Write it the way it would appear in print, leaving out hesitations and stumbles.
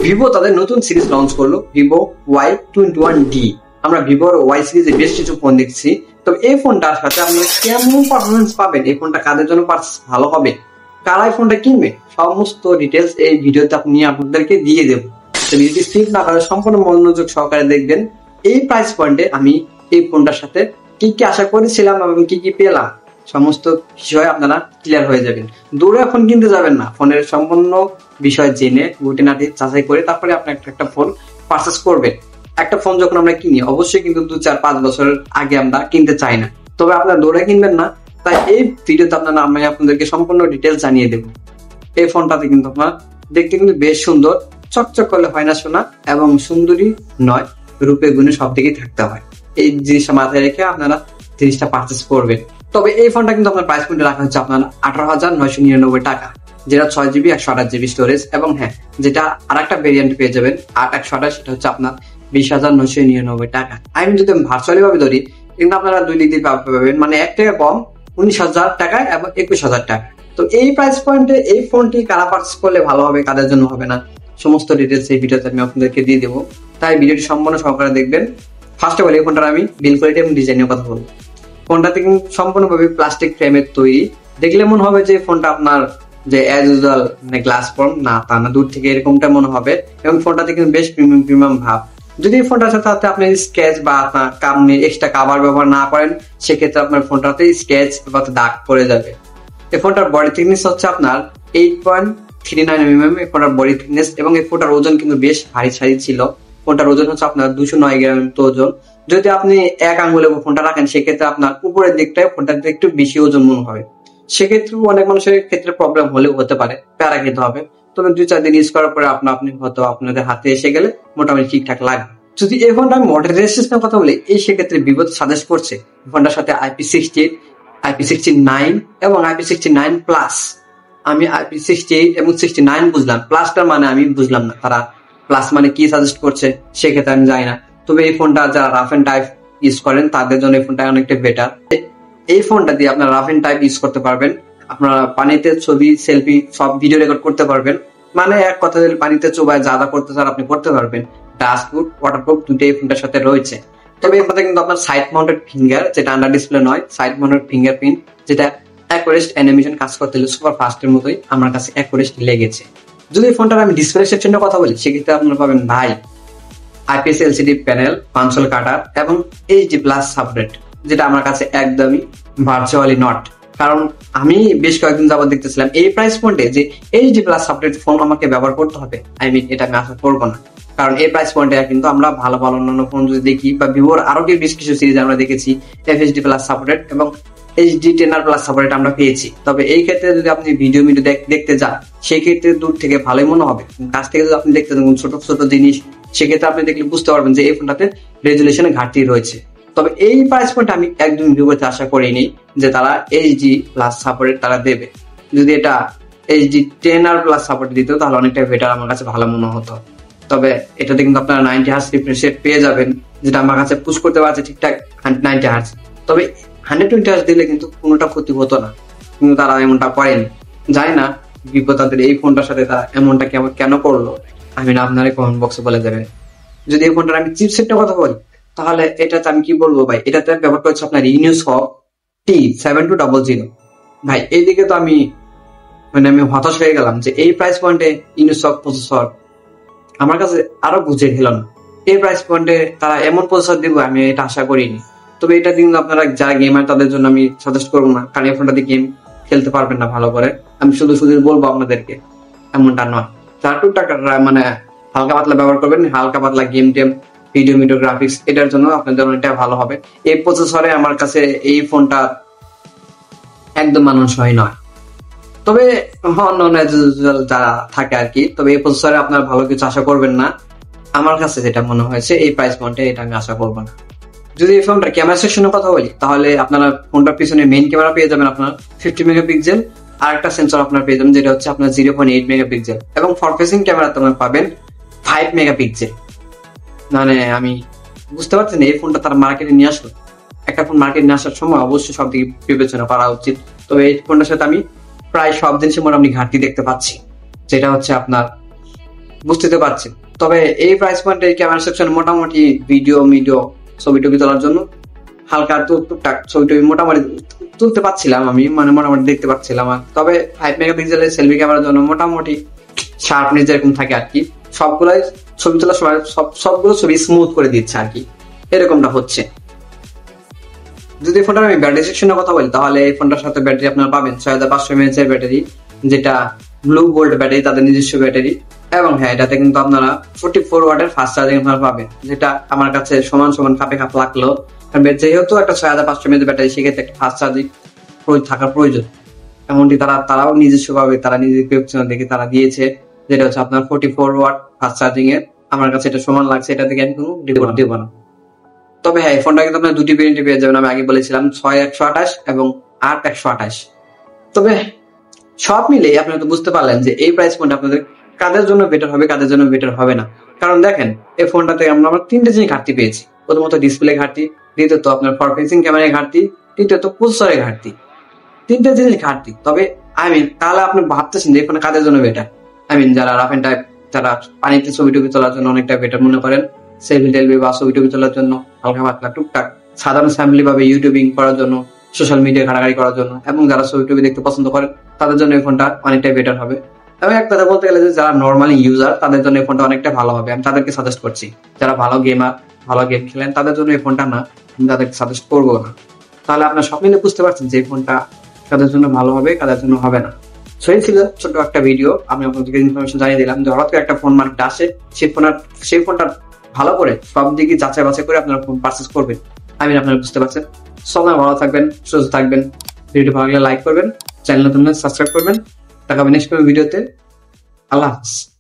Vivo তাদের নতুন series launch করলো, ভিভো Y21D। আমরা ভিভোর ওয়াই সিরিজে বেশ কিছু ফোন দেখছি, তবে এই ফোনটার সাথে আপনারা কেমন পারফরমেন্স পাবেন, এই ফোনটা কাদের জন্য ভালো হবে, কারা এই ফোনটা কিনবে, সমস্ত ডিটেলস এই ভিডিওতে আপনি আপনাদেরকে দিয়ে দেবো। তো ভিডিওটি স্কিপ না করে সম্পূর্ণ মনোযোগ সহকারে দেখবেন। এই প্রাইস পয়েন্টে আমি এই ফোনটার সাথে কি কি আশা করেছিলাম এবং কি কি পেলাম, সমস্ত বিষয় আপনারা ক্লিয়ার হয়ে যাবেন। দূরে ফোন কিনতে যাবেন না, ফোনের সম্পূর্ণ বিষয় জেনে গুটিনাটি যাচাই করে তারপরে আপনি একটা ফোন পারচেস করবেন। একটা ফোন যখন আমরা কিনি অবশ্যই কিন্তু 2-4-5 বছরের আগে আমরা কিনতে চাই না, তবে আপনারা দৌড়ে কিনবেন না। তাই এই ভিডিওতে আমি আপনাদেরকে সম্পূর্ণ ডিটেলস জানিয়ে দেবো। এই ফোনটাতে কিন্তু আপনার দেখতে কিন্তু বেশ সুন্দর, চকচক করলে হয় না শোনা, এবং সুন্দরী নয়, রূপে গুণে সব দিকেই থাকতে হয়। এই জিনিসটা মাথায় রেখে আপনারা জিনিসটা পারচেস করবেন। তবে এই ফোনটা কিন্তু আপনার প্রাইস পয়েন্টে রাখা হচ্ছে আপনার 18,999 টাকা, যেটা 6GB 128GB স্টোরেজ, এবং হ্যাঁ, যেটা আর একটা ভেরিয়েন্ট পেয়ে যাবেন 8/128, সেটা হচ্ছে আপনার 20,999 টাকা। আমি যদি ভার্চুয়ালি ভাবে ধরি, কিন্তু আপনারা 2 দিক দিয়ে পাবেন, মানে 1 টাকা কম 19,000 টাকায় এবং 21,000 টাকা। তো এই প্রাইস পয়েন্টে এই ফোনটি কারা পারচেস করলে ভালো হবে, কাদের জন্য হবে না, সমস্ত ডিটেলস এই ভিডিওতে আমি আপনাদেরকে দিয়ে দেবো। তাই ভিডিওটি সম্পূর্ণ সহকারে দেখবেন। ফার্স্ট অফ অল এই ফোনটার আমি বিল্ড কোয়ালিটি এবং ডিজাইনের কথা বলবো। ফোনটাতে কিন্তু সম্পূর্ণভাবে প্লাস্টিক ফ্রেমের তৈরি। দেখলে মনে হবে যে ফোনটা আপনার যে অ্যাজ ইউজুয়াল মানে গ্লাস ফর্ম, না তা না, দূর থেকে এরকমটা মনে হবে। এবং ফোনটাতে কিন্তু বেশ প্রিমিয়াম ভাব। যদি ফোনটার সাথে আপনি স্কেচ বা আপনার এক্সট্রা কাভার ব্যবহার না করেন, সেক্ষেত্রে আপনার ফোনটাতে স্কেচ বা দাগ পড়ে যাবে। এই ফোনটার বডি থিকনেস হচ্ছে আপনার 8.39 mm এই ফোনটার বডি থিকনেস, এবং এই ফোনটার ওজন কিন্তু বেশ ভারী ছিল। ফোনটার ওজন হচ্ছে আপনার 209 গ্রাম ওজন। যদি আপনি এক আঙ্গুলে ফোনটা রাখেন, সেক্ষেত্রে আপনার উপরের দিকটায় ফোনটাতে একটু বেশি ওজন মনে হবে। সেক্ষেত্রে অনেক মানুষের ক্ষেত্রে প্রবলেম হলেও হতে পারে, প্যারা খেতে হবে। তবে 2-4 দিন ইউজ করার পরে আপনি হয়তো আপনাদের হাতে এসে গেলে মোটামুটি ঠিকঠাক লাগবে। যদি এই ফোনটা আমি মডেল রেজিস্ট্রেশনের কথা বলি, এই সেক্ষেত্রে ভিভো সাজেস্ট করছে ফোনটার সাথে IP68, IP69 এবং IP69 প্লাস। আমি IP68 এবং 69 বুঝলাম, প্লাসটার মানে আমি বুঝলাম না, তারা প্লাস মানে কি সাজেস্ট করছে সেক্ষেত্রে আমি জানি না। তবে এই ফোনটা যারা রাফ এন্ড টাইপ ইউজ করেন তাদের জন্য এই ফোনটা অনেকটা বেটার। এই ফোনটা দিয়ে আপনারা রাফ এন্ড টাইপ ইউজ করতে পারবেন, আপনারা পানিতে ছবি, সেলফি সব ভিডিও রেকর্ড করতে পারবেন। মানে এক কথা বলে পানিতে চোবায় যা যা করতে চান আপনি করতে পারবেন। ডাস্টপ্রুফ, ওয়াটারপ্রুফ দুটোই এই ফোনটার সাথে রয়েছে। তবে এর সাথে কিন্তু আপনার সাইড মাউন্টেড ফিঙ্গার, যেটা আন্ডার ডিসপ্লে নয়, সাইড মাউন্টেড ফিঙ্গারপ্রিন্ট, যেটা অ্যাকুরেট অ্যানিমেশন কাজ করতে হলে সুপার ফাস্টের মতোই আমার কাছে অ্যাকুরেট লেগেছে। যদি ফোনটার আমি ডিসপ্লে সেকশনের কথা বলি, সেক্ষেত্রে আপনারা পাবেন ভাই IPS LCD প্যানেল, কনসোল কাটার এবং HD প্লাস সাপোর্ট, যেটা আমার কাছে একদমই ভার্চুয়ালি নট। কারণ আমি বেশ কয়েকদিন যাবত দেখতেছিলাম এই প্রাইস পয়েন্টে যে HD প্লাস সাপোর্ট ফোন আমাকে ব্যবহার করতে হবে, এটা আমি আশা করবো না। কারণ এই প্রাইস পয়েন্টে কিন্তু আমরা ভালো ভালো অন্যান্য ফোন যদি দেখি, বা ভিভোর আরো বেশ কিছু সিরিজ আমরা দেখেছি FHD প্লাস সাপোর্টেড এবং HD টেনার প্লাস সাপোর্ট আমরা পেয়েছি। তবে এই ক্ষেত্রে যদি আপনি ভিডিও দেখতে যান, সেই ক্ষেত্রে দূর থেকে ভালোই মনে হবে। কাছ থেকে যদি আপনি দেখতে থাকুন ছোট ছোট জিনিস, সেক্ষেত্রে আপনি দেখলে বুঝতে পারবেন যে এই ফোনটাতে রেজুলেশনে ঘাটতি রয়েছে। তবে এই প্রাইস পয়েন্টে আমি একদম ভিভোতে আশা করিনি যে তারা HD প্লাস সাপোর্ট তারা দেবে। যদি এটা HD টেনার প্লাস সাপোর্ট দিত তাহলে অনেকটা বেটার, আমার কাছে ভালো মনে হতো। তবে এটাতে কিন্তু আপনারা 90 হার্জ রিফ্রেশ রেট পেয়ে যাবেন, যেটা আমার কাছে পুশ করতে পারছে ঠিকঠাক 90 হার্জ। তবে 120 হার্জ দিলে কিন্তু কোনোটা ক্ষতি হতো না, কিন্তু তারা এমনটা করেনি। জানি না ভিভো তাদের এই ফোনটার সাথে তারা এমনটা কেন করলো, আমি না আপনারা কমেন্ট বক্সে বলে দেবেন। যদি এই ফোনটার আমি চিপসেটের কথা বলি, তাহলে এটাতে আমি কি বলবো ভাই, এটাতে ব্যবহার করছে আপনার ইউনিসক T7200। ভাই এইদিকে তো আমি হতাশ হয়ে গেলাম যে এই প্রাইস পয়েন্টে ইউনিসক প্রসেসর আমার কাছে আরো বুঝে গেল না। এই প্রাইস পয়েন্টে তারা এমন প্রসেসর দিবে আমি এটা আশা করিনি। তবে এটা কিন্তু আপনারা যারা গেমার তাদের জন্য আমি সাজেস্ট করবো না, কারণ এই ফোনটা দিয়ে গেম খেলতে পারবেন না ভালো করে। আমি শুধু বলবো আপনাদেরকে, এমনটা নয়। তার টাকা মানে হালকা পাতলা ব্যবহার করবেন, হালকা পাতলা গেম টেম, ভিডিও গ্রাফিক্স, এটার জন্য আপনাদের অনেকটা ভালো হবে। এই প্রসেসরে আমার কাছে এই ফোনটা একদম মানানসই নয়। তবে যারা থাকে আর কি, তবে এই প্রসেসরে আপনারা ভালো কিছু আশা করবেন না। আমার কাছে যেটা মনে হয়েছে এই প্রাইস পয়েন্টে এটা আমি আশা করবো না। যদি এই ফোনটা ক্যামেরা সেকশনের কথা বলি, তাহলে আপনারা ফোনটার পিছনে মেইন ক্যামেরা পেয়ে যাবেন আপনার 50 মেগাপিক্সেল, আর একটা সেন্সর আপনার পেয়ে যাবেন যেটা হচ্ছে আপনার 0.8 মেগাপিক্সেল, এবং ফ্রন্ট ফেসিং ক্যামেরা আপনারা পাবেন 5 মেগাপিক্সেল। মানে আমি বুঝতে পারছি না এই ফোনটা তার মার্কেটে নিয়ে আসলো। একটা ফোন মার্কেটে নিয়ে আসার সময় অবশ্যই সব দিকে বিবেচনা করা উচিত। তবে এই ফোনটার সাথে আমি প্রায় সব জিনিসের মোটামুটি ঘাটতি দেখতে পাচ্ছি, যেটা হচ্ছে আপনার বুঝতে পারছি। তবে এই প্রাইস পয়েন্টে ক্যামেরা সেকশন মোটামুটি ভিডিও ছবি টবি তোলার জন্য হালকা টুকটাক ছবি টবি মোটামুটি তুলতে পারছিলাম আমি, মানে মোটামুটি দেখতে পাচ্ছিলাম। তবে 5 মেগাপিক্সেলের সেলফি ক্যামেরার জন্য মোটামুটি শার্পনেস যেরকম থাকে আর কি, সবগুলাই ছবি তোলার সময় সবগুলো ছবি স্মুথ করে দিচ্ছে আর কি, এরকমটা হচ্ছে। যদি ফোনটার আমি ব্যাটারি সেকশনের কথা বলি, তাহলে এই ফোনটার সাথে ব্যাটারি আপনারা পাবেন 6500 mAh এর ব্যাটারি, যেটা ব্লু গোল্ড ব্যাটারি, তাদের নিজস্ব ব্যাটারি। এবং হ্যাঁ, এটাতে কিন্তু আপনারা 44 ওয়াটের ফাস্ট চার্জিং আপনারা পাবেন, যেটা আমার কাছে সমান খাপে খাপ লাগলো। কারণ যেহেতু একটা 6500 mAh ব্যাটারি, সেক্ষেত্রে একটা ফাস্ট চার্জিং থাকার প্রয়োজন। এমনটি তারাও নিজস্ব ভাবে তারা নিজেদের ওয়েবসাইট দেখে তারা দিয়েছে, যেটা হচ্ছে আপনার 44 ওয়াট ফাস্ট চার্জিং এর। আমার কাছে এটা সমান লাগছে, এটা থেকে আমি কোনো দিব না। তবে হ্যাঁ, এই ফোনটা কিন্তু আপনার দুটি ভেরিয়েন্টে পেয়ে যাবেন, আমি আগে বলেছিলাম 6128 এবং 8128। তবে সব মিলেই আপনারা তো বুঝতে পারলেন যে এই প্রাইস পয়েন্ট আপনাদের কাদের জন্য বেটার হবে, কাদের জন্য বেটার হবে না। কারণ দেখেন, এই ফোনটাতে আমরা 3টে জিনিস ঘাটতি পেয়েছি। প্রথমত ডিসপ্লে ঘাটতি, দ্বিতীয়ত আপনার ফ্রন্ট ফেসিং ক্যামেরার ঘাটতি, তৃতীয়ত প্রসেসরের ঘাটতি। 3টে জিনিস ঘাটতি। তবে তাহলে আপনি ভাবতেছেন যে এই ফোনটা কাদের জন্য বেটার। যারা রাফ এন্ড টাইপ, যারা পানিতে ছবি টবি তোলার জন্য অনেকটা বেটার মনে করেন, সেলফি টেলফি বা ছবি টবি তোলার জন্য, হালকা পাতলা টুকটাক সাধারণ স্যাম্পলি ভাবে ইউটিউবিং করার জন্য, সোশ্যাল মিডিয়া ঘাটাঘাটি করার জন্য, এবং যারা ছবি টবি দেখতে পছন্দ করেন, তাদের জন্য এই ফোনটা অনেকটাই বেটার হবে। এবং এক কথা বলতে গেলে যে যারা নর্মালি ইউজার, তাদের জন্য এই ফোনটা অনেকটা ভালো হবে। আমি তাদেরকে সাজেস্ট করছি, যারা ভালো গেমার, ভালো গেম খেলেন, তাদের জন্য এই ফোনটা না, আমি তাদেরকে সাজেস্ট করবো না। তাহলে আপনার সব মিলে বুঝতে পারছেন যে এই ফোনটা কাদের জন্য ভালো হবে, কাদের জন্য হবে না। সেই ছিল ছোট একটা ভিডিও, আমি আপনাদেরকে ইনফরমেশন জানিয়ে দিলাম যে হঠাৎ করে একটা ফোন মার্কেটে আসে, সেই ফোনটা ভালো করে সব দিকে যাচাই বাছাই করে আপনারা ফোন পারচেজ করবেন। আপনারা বুঝতে পারছেন। সবাই ভালো থাকবেন, সুস্থ থাকবেন। ভিডিওটি ভালো লাগলে লাইক করবেন, চ্যানেল নতুন সাবস্ক্রাইব করবেন। দেখা হবে নেক্সট ভিডিওতে। আল্লাহ হাফেজ।